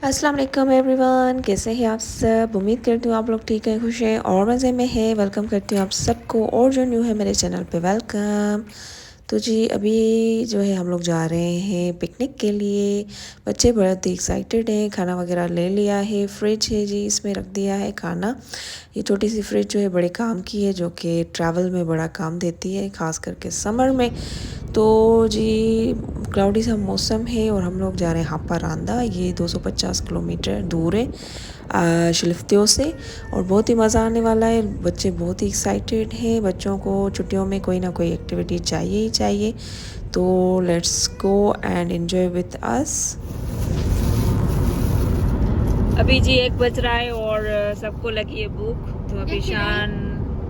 अस्सलाम वालेकुम एवरीवन, कैसे हैं आप सब। उम्मीद करती हूँ आप लोग ठीक हैं, खुश हैं और मज़े में हैं। वेलकम करती हूँ आप सबको, और जो न्यू है मेरे चैनल पे वेलकम। तो जी अभी जो है हम लोग जा रहे हैं पिकनिक के लिए। बच्चे बहुत ही एक्साइटेड हैं। खाना वगैरह ले लिया है, फ्रिज है जी, इसमें रख दिया है खाना। ये छोटी सी फ्रिज जो है बड़े काम की है, जो कि ट्रैवल में बड़ा काम देती है, ख़ास करके समर में। तो जी क्लाउडी सा मौसम है और हम लोग जा रहे हैं हापारांदा। ये 250 किलोमीटर दूर है शिल्फ्तियों से, और बहुत ही मज़ा आने वाला है। बच्चे बहुत ही एक्साइटेड हैं। बच्चों को छुट्टियों में कोई ना कोई एक्टिविटी चाहिए ही चाहिए। तो let's go and enjoy with us. अभी जी 1 बज रहा है और सबको लगी है भूख, तो अभी शान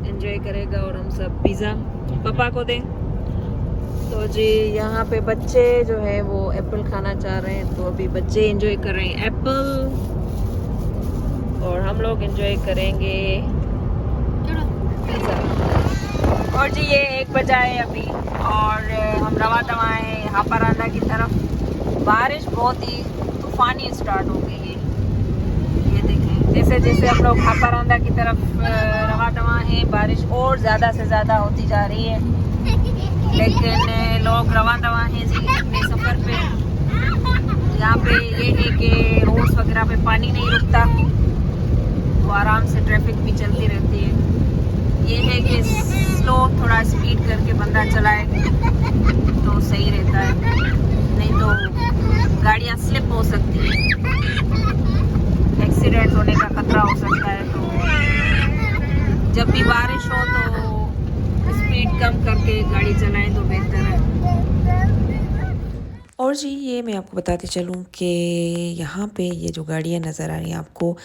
एंजॉय करेगा और हम सब पिज़्ज़ा पापा को दें। तो जी यहाँ पे बच्चे जो है वो एप्पल खाना चाह रहे हैं, तो अभी बच्चे एंजॉय कर रहे हैं एप्पल और हम लोग एंजॉय करेंगे पिज़्ज़ा। और जी ये 1 बजा है अभी और हम रवा दवा हैं हापारांदा की तरफ। बारिश बहुत ही तूफानी स्टार्ट हो गई है। ये देखें, जैसे जैसे हम लोग हापारांदा की तरफ रवा दवा हैं, बारिश और ज़्यादा से ज़्यादा होती जा रही है। लेकिन लोग रवा दवा हैं जी अपने सफ़र पे। यहाँ पे ये है कि रोड्स वगैरह पे पानी नहीं रुकता, तो आराम से ट्रैफिक भी चलती रहती है। ये है कि स्लो थोड़ा स्पीड करके बंदा चलाए तो सही रहता है, नहीं तो गाड़ियाँ स्लिप हो सकती है, एक्सीडेंट होने का खतरा हो सकता है। तो जब भी बारिश हो तो स्पीड कम करके गाड़ी चलाएं तो बेहतर है। और जी ये मैं आपको बताती चलूँ कि यहाँ पे ये जो गाड़ियाँ नज़र आ रही हैं आपको,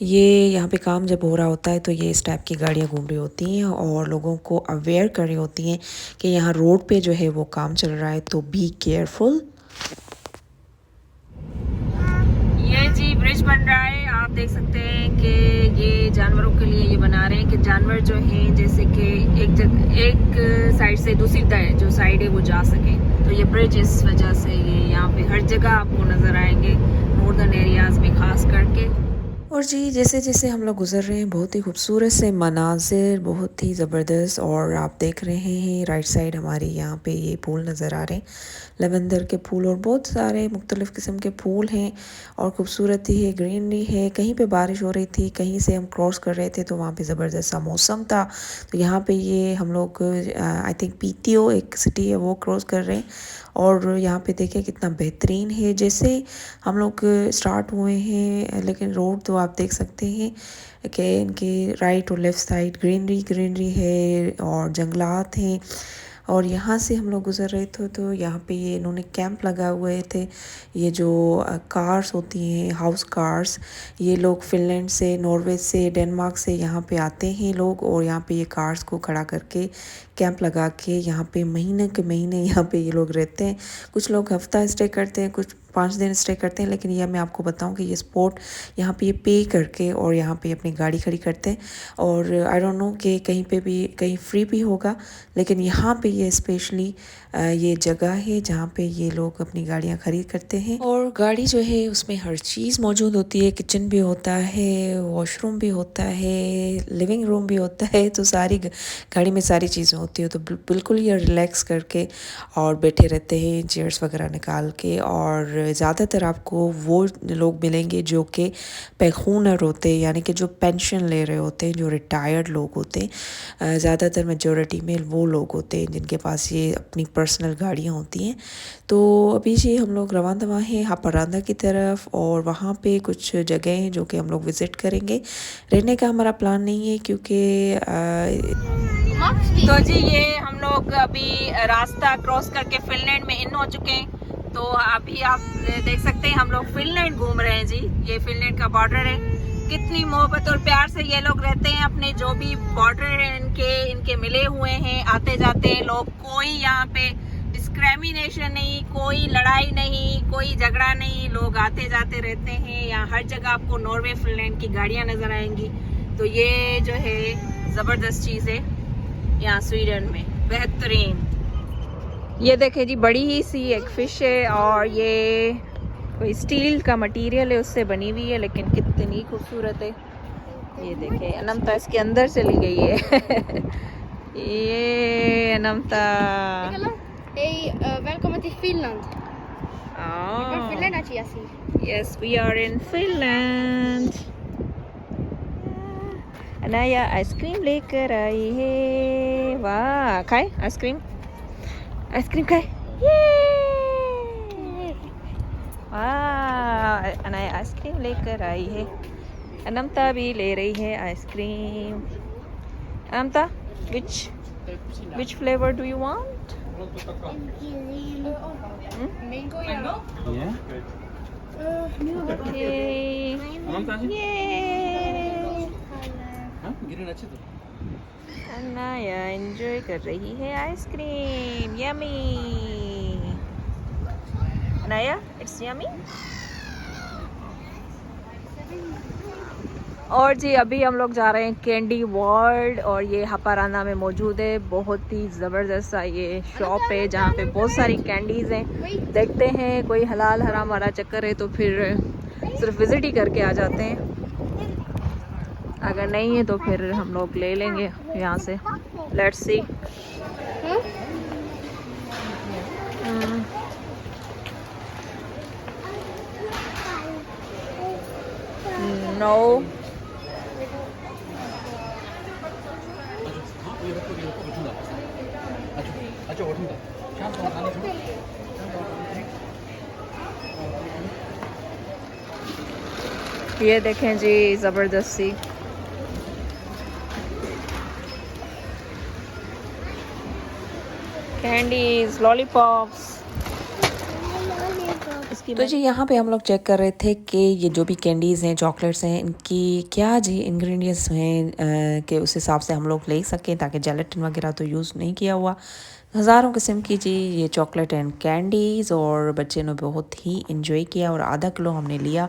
ये यहाँ पे काम जब हो रहा होता है तो ये इस टाइप की गाड़ियाँ घूम रही होती हैं और लोगों को अवेयर कर रही होती हैं कि यहाँ रोड पे जो है वो काम चल रहा है, तो बी केयरफुल। ये जी ब्रिज बन रहा है, आप देख सकते हैं कि ये जानवरों के लिए ये बना रहे हैं कि जानवर जो हैं जैसे कि एक साइड से दूसरी जो साइड है वो जा सके। तो ये ब्रिज इस वजह से ये यहाँ पे हर जगह आपको नज़र आएंगे, नॉर्दर्न एरियाज में खास करके। और जी जैसे जैसे हम लोग गुजर रहे हैं, बहुत ही खूबसूरत से मनाजिर, बहुत ही ज़बरदस्त। और आप देख रहे हैं राइट साइड हमारे यहाँ पे ये फूल नज़र आ रहे हैं, लवेंडर के फूल, और बहुत सारे मुख्तलिफ़ किस्म के फूल हैं और खूबसूरती है, ग्रीनरी है। कहीं पे बारिश हो रही थी, कहीं से हम क्रॉस कर रहे थे तो वहाँ पे ज़बरदस्त सा मौसम था। तो यहाँ पे ये हम लोग आई थिंक पीटीओ एक सिटी है वो क्रॉस कर रहे हैं, और यहाँ पे देखें कितना बेहतरीन है। जैसे हम लोग स्टार्ट हुए हैं, लेकिन रोड तो आप देख सकते हैं कि इनके राइट और लेफ़्ट साइड ग्रीनरी ग्रीनरी है और जंगलात हैं। और यहाँ से हम लोग गुज़र रहे थे तो यहाँ पे ये इन्होंने कैंप लगाए हुए थे। ये जो कार्स होती हैं, हाउस कार्स, ये लोग फ़िनलैंड से, नॉर्वे से, डेनमार्क से यहाँ पे आते हैं लोग, और यहाँ पे ये कार्स को खड़ा करके कैंप लगा के यहाँ पे महीने के महीने यहाँ पे ये लोग रहते हैं। कुछ लोग हफ्ता स्टे करते हैं, कुछ 5 दिन स्टे करते हैं। लेकिन यह मैं आपको बताऊं कि ये स्पॉट यहाँ पे ये पे करके और यहाँ पे अपनी गाड़ी खड़ी करते हैं। और आई डोंट नो कि कहीं पे भी कहीं फ्री भी होगा, लेकिन यहाँ पे ये स्पेशली ये जगह है जहाँ पे ये लोग अपनी गाड़ियाँ खरीद करते हैं। और गाड़ी जो है उसमें हर चीज़ मौजूद होती है, किचन भी होता है, वॉशरूम भी होता है, लिविंग रूम भी होता है। तो सारी गाड़ी में सारी चीज़ें होती है, तो बिल्कुल ये रिलैक्स करके और बैठे रहते हैं चेयर्स वगैरह निकाल के। और ज़्यादातर आपको वो लोग मिलेंगे जो कि पेंशनर होते हैं, यानी कि जो पेंशन ले रहे होते हैं, जो रिटायर्ड लोग होते हैं। ज़्यादातर मेजॉरिटी में वो लोग होते हैं जिनके पास ये अपनी पर्सनल गाड़ियाँ होती हैं। तो अभी जी हम लोग रवाना हैं हापारांदा की तरफ, और वहाँ पे कुछ जगह हैं जो कि हम लोग विज़िट करेंगे। रहने का हमारा प्लान नहीं है क्योंकि तो जी ये हम लोग अभी रास्ता क्रॉस करके फिनलैंड में इन हो चुके हैं। तो अभी आप देख सकते हैं हम लोग फिनलैंड घूम रहे हैं जी। ये फिनलैंड का बॉर्डर है। कितनी मोहब्बत और प्यार से ये लोग रहते हैं, अपने जो भी बॉर्डर है इनके मिले हुए हैं, आते जाते हैं लोग। कोई यहाँ पे डिस्क्रिमिनेशन नहीं, कोई लड़ाई नहीं, कोई झगड़ा नहीं, लोग आते जाते रहते हैं। यहाँ हर जगह आपको नॉर्वे फिनलैंड की गाड़ियाँ नजर आएंगी। तो ये जो है ज़बरदस्त चीज़ है यहाँ स्वीडन में, बेहतरीन। ये देखे जी बड़ी ही सी एक फिश है, और ये कोई स्टील का मटेरियल है उससे बनी हुई है, लेकिन कितनी खूबसूरत है। ये देखें, अनमता इसके अंदर चली गई है। ये Anmata, Hey, välkommen till Finland. Vi var Finland här, Jesse. Yes, we are in Finland. Anaya ice cream लेकर आई है। वाह, खाए आइसक्रीम, आइसक्रीम खाए। वाह, अनाया आइसक्रीम लेकर आई है। अनमता भी ले रही है ice cream. Anmata, which flavor do you want? Mango, ja. Yeah. Okay. Yay! Anaya enjoy कर रही है ice cream. Yummy Anaya, it's yummy. और जी अभी हम लोग जा रहे हैं कैंडी वर्ल्ड, और ये हपाराना में मौजूद है। बहुत ही ज़बरदस्त सा ये शॉप है जहाँ पे बहुत सारी कैंडीज़ हैं। देखते हैं कोई हलाल हराम वाला चक्कर है तो फिर सिर्फ विज़िट ही करके आ जाते हैं, अगर नहीं है तो फिर हम लोग ले लेंगे यहाँ से। Let's see. नो, ये देखें जी, ज़बरदस्ती कैंडीज, लॉलीपॉप्स। तो जी यहाँ पे हम लोग चेक कर रहे थे कि ये जो भी कैंडीज़ हैं, चॉकलेट्स हैं, इनकी क्या जी इंग्रेडिएंट्स हैं कि उस हिसाब से हम लोग ले सकें, ताकि जेलेटिन वगैरह तो यूज़ नहीं किया हुआ। हज़ारों किस्म की जी ये चॉकलेट एंड कैंडीज़, और बच्चे ने बहुत ही इंजॉय किया। और आधा किलो हमने लिया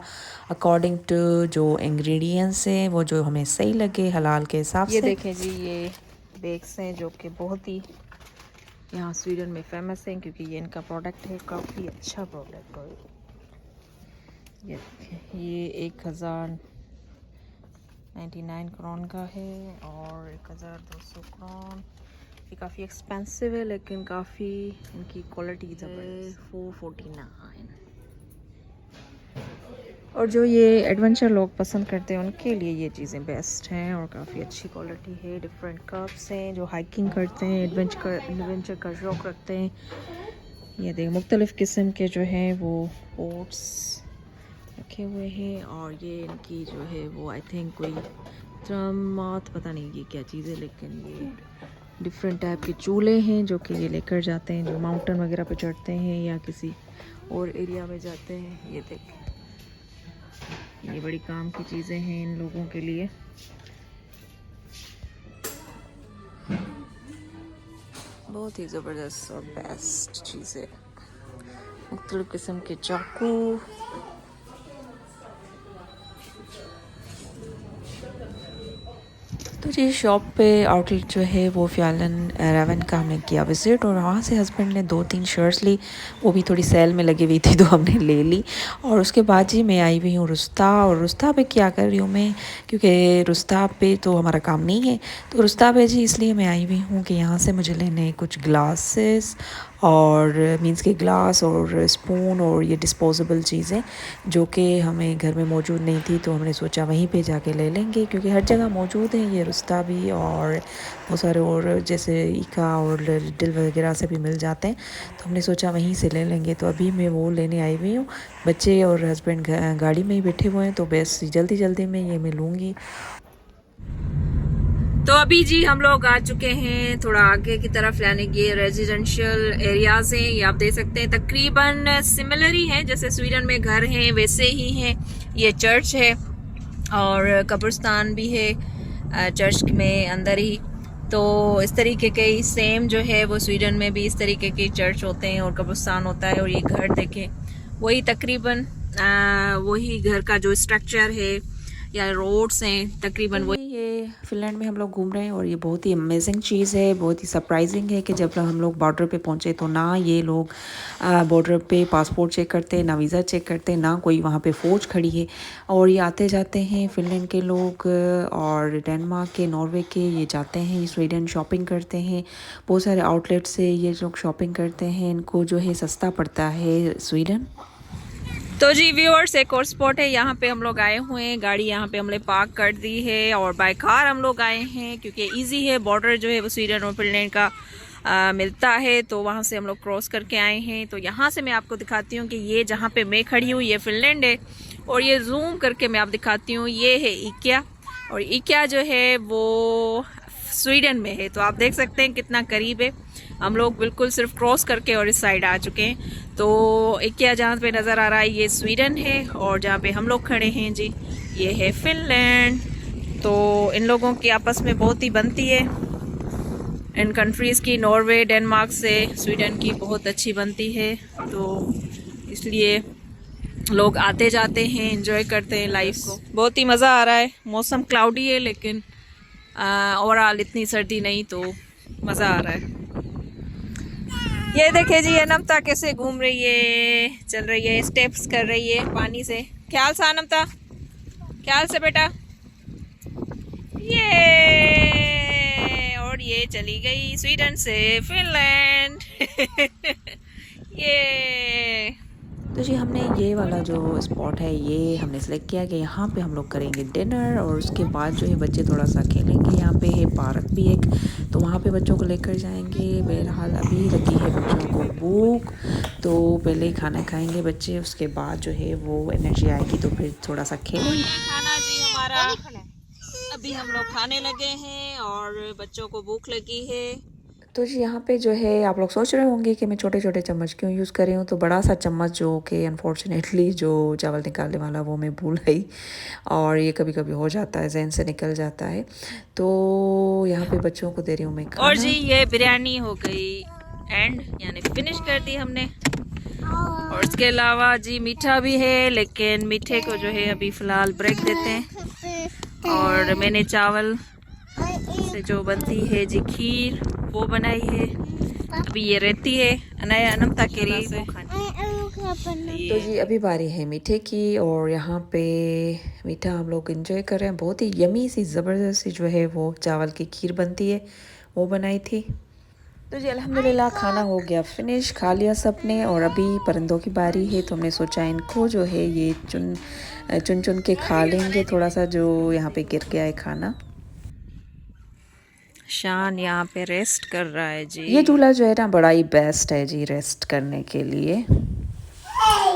अकॉर्डिंग टू जो इंग्रेडिएंट्स हैं, वो जो हमें सही लगे हलाल के हिसाब से। ये देखें जी, ये बेक्स हैं जो कि बहुत ही यहाँ स्वीडन में फेमस हैं, क्योंकि ये इनका प्रोडक्ट है, काफ़ी अच्छा प्रोडक्ट है। ये 1099 क्रोन का है और 1200 क्रोन। ये काफ़ी एक्सपेंसिव है, लेकिन काफ़ी इनकी क्वालिटी ज़बरदस्त। 449। और जो ये एडवेंचर लोग पसंद करते हैं उनके लिए ये चीज़ें बेस्ट हैं, और काफ़ी अच्छी क्वालिटी है। डिफरेंट कप्स हैं जो हाइकिंग करते हैं, एडवेंचर का शौक़ रखते हैं। ये देख, मुख्तलिफ़ किस्म के जो हैं वो पोट्स रखे हुए हैं। और ये इनकी जो है वो आई थिंक कोई ड्रमात, पता नहीं ये क्या चीज़ है, लेकिन ये डिफरेंट टाइप के चूल्हे हैं जो कि ये लेकर जाते हैं, जो माउंटेन वगैरह पे चढ़ते हैं या किसी और एरिया में जाते हैं। ये देख, ये बड़ी काम की चीज़ें हैं इन लोगों के लिए। बहुत ही ज़बरदस्त और बेस्ट चीज़ें, मुख्तलिफ़ किस्म के चाकू। तो जी शॉप पे आउटलेट जो है वो फ़ियालन रेवन का हमने किया विज़िट, और वहाँ से हस्बैंड ने 2-3 शर्ट्स ली, वो भी थोड़ी सेल में लगी हुई थी तो हमने ले ली। और उसके बाद जी मैं आई हुई हूँ रुस्ता। और रुस्ता पे क्या कर रही हूँ मैं, क्योंकि रुस्ता पे तो हमारा काम नहीं है, तो रुस्ता पे जी इसलिए मैं आई हुई हूँ कि यहाँ से मुझे लेने कुछ ग्लासेस, और मींस के ग्लास और स्पून और ये डिस्पोजेबल चीज़ें जो कि हमें घर में मौजूद नहीं थी, तो हमने सोचा वहीं पे जाके ले लेंगे, क्योंकि हर जगह मौजूद है ये रुस्ता भी, और बहुत सारे और जैसे इका और डिल वगैरह से भी मिल जाते हैं, तो हमने सोचा वहीं से ले लेंगे। तो अभी मैं वो लेने आई हुई हूँ। बच्चे और हस्बैंड गाड़ी में ही बैठे हुए हैं, तो बस जल्दी जल्दी में ये मैं लूँगी। तो अभी जी हम लोग आ चुके हैं थोड़ा आगे की तरफ, यानी कि रेजिडेंशियल एरियाज हैं। ये आप देख सकते हैं तकरीबन सिमिलर ही हैं, जैसे स्वीडन में घर हैं वैसे ही हैं। ये चर्च है और कब्रिस्तान भी है चर्च में अंदर ही। तो इस तरीके के ही सेम जो है वो स्वीडन में भी इस तरीके के चर्च होते हैं और कब्रिस्तान होता है। और ये घर देखें, वही तकरीबन वही घर का जो स्ट्रक्चर है या रोड्स हैं तकरीबन वही। ये फ़िनलैंड में हम लोग घूम रहे हैं और ये बहुत ही अमेजिंग चीज़ है, बहुत ही सरप्राइजिंग है कि जब हम लोग बॉर्डर पे पहुँचे तो ना ये लोग बॉर्डर पे पासपोर्ट चेक करते, ना वीज़ा चेक करते, ना कोई वहाँ पे फ़ौज खड़ी है। और ये आते जाते हैं फ़िनलैंड के लोग और डेनमार्क के, नॉर्वे के, ये जाते हैं स्वीडन शॉपिंग करते हैं। बहुत सारे आउटलेट से ये लोग शॉपिंग करते हैं, इनको जो है सस्ता पड़ता है स्वीडन। तो जी व्यूअर्स, एक और स्पॉट है, यहाँ पे हम लोग आए हुए हैं। गाड़ी यहाँ पे हमने पार्क कर दी है और बाय कार हम लोग आए हैं क्योंकि इजी है। बॉर्डर जो है वो स्वीडन और फिनलैंड का मिलता है, तो वहाँ से हम लोग क्रॉस करके आए हैं। तो यहाँ से मैं आपको दिखाती हूँ कि ये जहाँ पे मैं खड़ी हूँ ये फिनलैंड है, और ये जूम करके मैं आप दिखाती हूँ, ये है इकिया, और इकिया जो है वो स्वीडन में है। तो आप देख सकते हैं कितना करीब है। हम लोग बिल्कुल सिर्फ क्रॉस करके और इस साइड आ चुके हैं। तो इकिया जहाँ पे नज़र आ रहा है ये स्वीडन है, और जहाँ पे हम लोग खड़े हैं जी ये है फिनलैंड। तो इन लोगों की आपस में बहुत ही बनती है, इन कंट्रीज़ की, नॉर्वे डेनमार्क से स्वीडन की बहुत अच्छी बनती है। तो इसलिए लोग आते जाते हैं, एंजॉय करते हैं लाइफ को। बहुत ही मज़ा आ रहा है। मौसम क्लाउडी है लेकिन ओवरऑल इतनी सर्दी नहीं, तो मज़ा आ रहा है। ये देखिए जी, ये नमता कैसे घूम रही है, चल रही है, स्टेप्स कर रही है पानी से। ख्याल से नमता, ख्याल से बेटा। ये और ये चली गई स्वीडन से फिनलैंड। ये तो जी हमने ये वाला जो स्पॉट है ये हमने सेलेक्ट किया कि यहाँ पे हम लोग करेंगे डिनर, और उसके बाद जो है बच्चे थोड़ा सा खेलेंगे। यहाँ पे है पार्क भी एक, तो वहाँ पे बच्चों को लेकर जाएंगे। बहरहाल अभी लगी है बच्चों को भूख, तो पहले ही खाना खाएंगे बच्चे, उसके बाद जो है वो एनर्जी आएगी तो फिर थोड़ा सा खेलेंगे। खाना जी हमारा अभी हम लोग खाने लगे हैं और बच्चों को भूख लगी है। तो जी यहाँ पे जो है आप लोग सोच रहे होंगे कि मैं छोटे छोटे चम्मच क्यों यूज़ कर रही हूँ, तो बड़ा सा चम्मच जो कि अनफॉर्चुनेटली जो चावल निकालने वाला वो मैं भूल गई, और ये कभी कभी हो जाता है, जहन से निकल जाता है। तो यहाँ पे बच्चों को दे रही हूँ मैं खाना। और जी ये बिरयानी हो गई एंड, यानी फिनिश कर दी हमने। और उसके अलावा जी मीठा भी है, लेकिन मीठे को जो है अभी फ़िलहाल ब्रेक देते हैं। और मैंने चावल से जो बनती है जी खीर वो बनाई है। अभी ये रहती है अनाया अनमता के लिए वो खानी। तो जी अभी बारी है मीठे की, और यहाँ पे मीठा हम लोग एंजॉय कर रहे हैं। बहुत ही यमी सी ज़बरदस्त सी जो है वो चावल की खीर बनती है, वो बनाई थी। तो जी अल्हम्दुलिल्लाह खाना हो गया फिनिश, खा लिया सबने। और अभी परिंदों की बारी है, तो हमने सोचा इनको जो है ये चुन चुन के खा लेंगे थोड़ा सा जो यहाँ पे गिर गया है खाना। शान यहाँ पे रेस्ट कर रहा है जी। ये झूला जो है ना बड़ा ही बेस्ट है जी रेस्ट करने के लिए।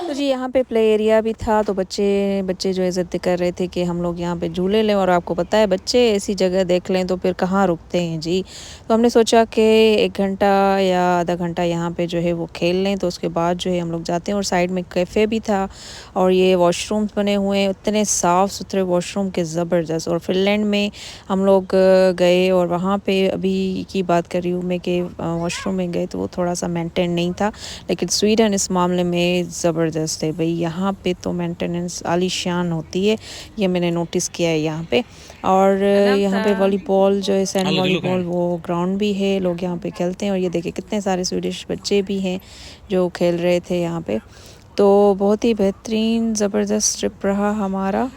तो जी यहाँ पे प्ले एरिया भी था, तो बच्चे जो है ज़िद कर रहे थे कि हम लोग यहाँ पे झूले लें, और आपको पता है बच्चे ऐसी जगह देख लें तो फिर कहाँ रुकते हैं जी। तो हमने सोचा कि 1 घंटा या आधा घंटा यहाँ पे जो है वो खेल लें, तो उसके बाद जो है हम लोग जाते हैं। और साइड में कैफ़े भी था, और ये वॉशरूम्स बने हुए हैं, इतने साफ़ सुथरे वॉशरूम के ज़बरदस्त। और फिनलैंड में हम लोग गए और वहाँ पे अभी की बात कर रही हूँ मैं कि वॉशरूम में गए तो वो थोड़ा सा मेंटेन नहीं था, लेकिन स्वीडन इस मामले में ज़बरदस्त है भाई। यहाँ पे तो मेंटेनेंस आलीशान होती है, ये मैंने नोटिस किया है यहाँ पे। और यहाँ पे वॉलीबॉल जो है, सैंड वॉलीबॉल, वो ग्राउंड भी है, लोग यहाँ पे खेलते हैं। और ये देखिए कितने सारे स्वीडिश बच्चे भी हैं जो खेल रहे थे यहाँ पे। तो बहुत ही बेहतरीन ज़बरदस्त ट्रिप रहा हमारा।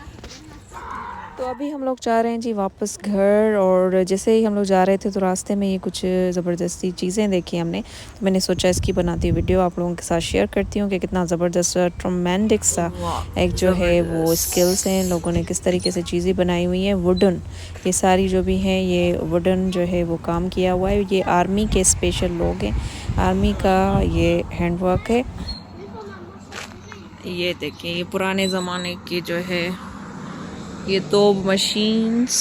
तो अभी हम लोग जा रहे हैं जी वापस घर, और जैसे ही हम लोग जा रहे थे तो रास्ते में ये कुछ ज़बरदस्ती चीज़ें देखी हमने, तो मैंने सोचा इसकी बनाती वीडियो आप लोगों के साथ शेयर करती हूँ कि कितना ज़बरदस्त ट्रोमेंडिक सा एक जो है वो स्किल्स हैं, लोगों ने किस तरीके से चीज़ें बनाई हुई हैं। वुडन, ये सारी जो भी हैं ये वुडन जो है वो काम किया हुआ है। ये आर्मी के स्पेशल लोग हैं, आर्मी का ये हैंडवर्क है। ये देखिए ये पुराने ज़माने की जो है ये दो मशीन्स,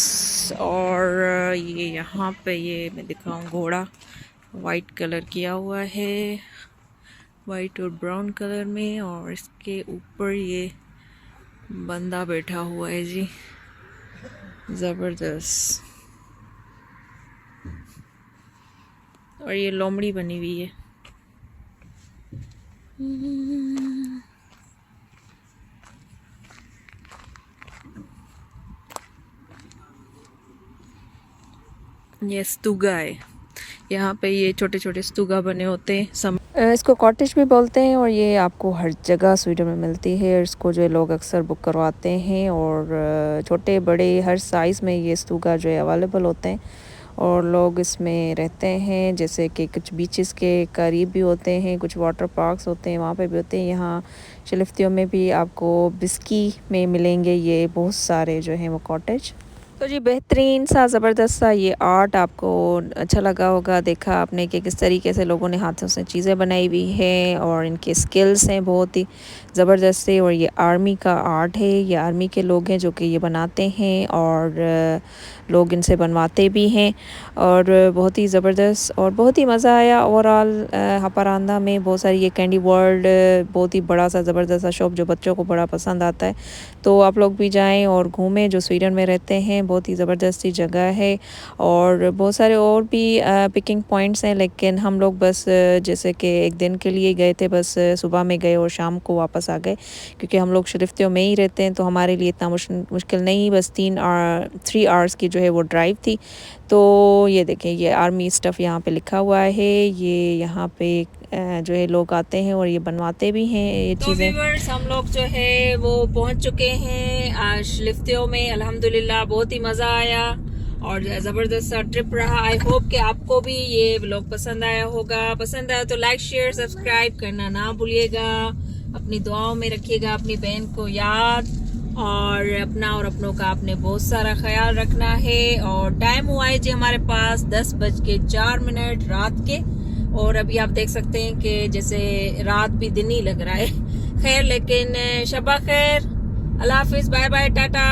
और ये यहाँ पे ये मैं दिखाऊँ घोड़ा वाइट कलर किया हुआ है, वाइट और ब्राउन कलर में, और इसके ऊपर ये बंदा बैठा हुआ है जी, ज़बरदस्त। और ये लोमड़ी बनी हुई है। ये स्तूगा है, यहाँ पे ये छोटे छोटे स्तूगा बने होते हैं। इसको कॉटेज भी बोलते हैं और ये आपको हर जगह स्वीडन में मिलती है। इसको जो है लोग अक्सर बुक करवाते हैं और छोटे बड़े हर साइज़ में ये स्तूगा जो है अवेलेबल होते हैं और लोग इसमें रहते हैं। जैसे कि कुछ बीचेस के करीब भी होते हैं, कुछ वाटर पार्क्स होते हैं वहाँ पे भी होते हैं। यहाँ शिलिफ्तियों में भी आपको बिस्की में मिलेंगे ये बहुत सारे जो हैं वो कॉटेज। तो जी बेहतरीन सा ज़बरदस्त सा ये आर्ट आपको अच्छा लगा होगा, देखा आपने कि किस तरीके से लोगों ने हाथों से चीज़ें बनाई हुई हैं और इनके स्किल्स हैं बहुत ही ज़बरदस्त से। और ये आर्मी का आर्ट है, ये आर्मी के लोग हैं जो कि ये बनाते हैं और लोग इनसे बनवाते भी हैं और बहुत ही ज़बरदस्त और बहुत ही मज़ा आया ओवरऑल। हापारांदा में बहुत सारी ये कैंडी वर्ल्ड बहुत ही बड़ा सा ज़बरदस्त सा शॉप जो बच्चों को बड़ा पसंद आता है, तो आप लोग भी जाएं और घूमें। जो स्वीडन में रहते हैं बहुत ही ज़बरदस्त सी जगह है और बहुत सारे और भी पिकिंग पॉइंट्स हैं, लेकिन हम लोग बस जैसे कि एक दिन के लिए गए थे, बस सुबह में गए और शाम को वापस आ गए क्योंकि हम लोग शिलिफ्तियों में ही रहते हैं, तो हमारे लिए इतना मुश्किल नहीं, बस 3 आवर्स की जो है वो ड्राइव थी। तो ये देखें ये आर्मी स्टफ़ यहाँ पे लिखा हुआ है, ये यहाँ पे जो है लोग आते हैं और ये बनवाते भी हैं ये चीज़ें। तो हम लोग जो है वो पहुँच चुके हैं शिलिफ्तियों में, अल्हम्दुलिल्लाह बहुत ही मज़ा आया और ज़बरदस्त सा ट्रिप रहा। आई होप कि आपको भी ये व्लॉग पसंद आया होगा। पसंद आया तो लाइक शेयर सब्सक्राइब करना ना भूलिएगा। अपनी दुआओं में रखिएगा अपनी बहन को याद और अपना और अपनों का आपने बहुत सारा ख्याल रखना है। और टाइम हुआ है जी हमारे पास 10:04 रात के और अभी आप देख सकते हैं कि जैसे रात भी दिन ही लग रहा है। खैर लेकिन शबा खैर, अल्लाह हाफिज, बाय बाय, टाटा।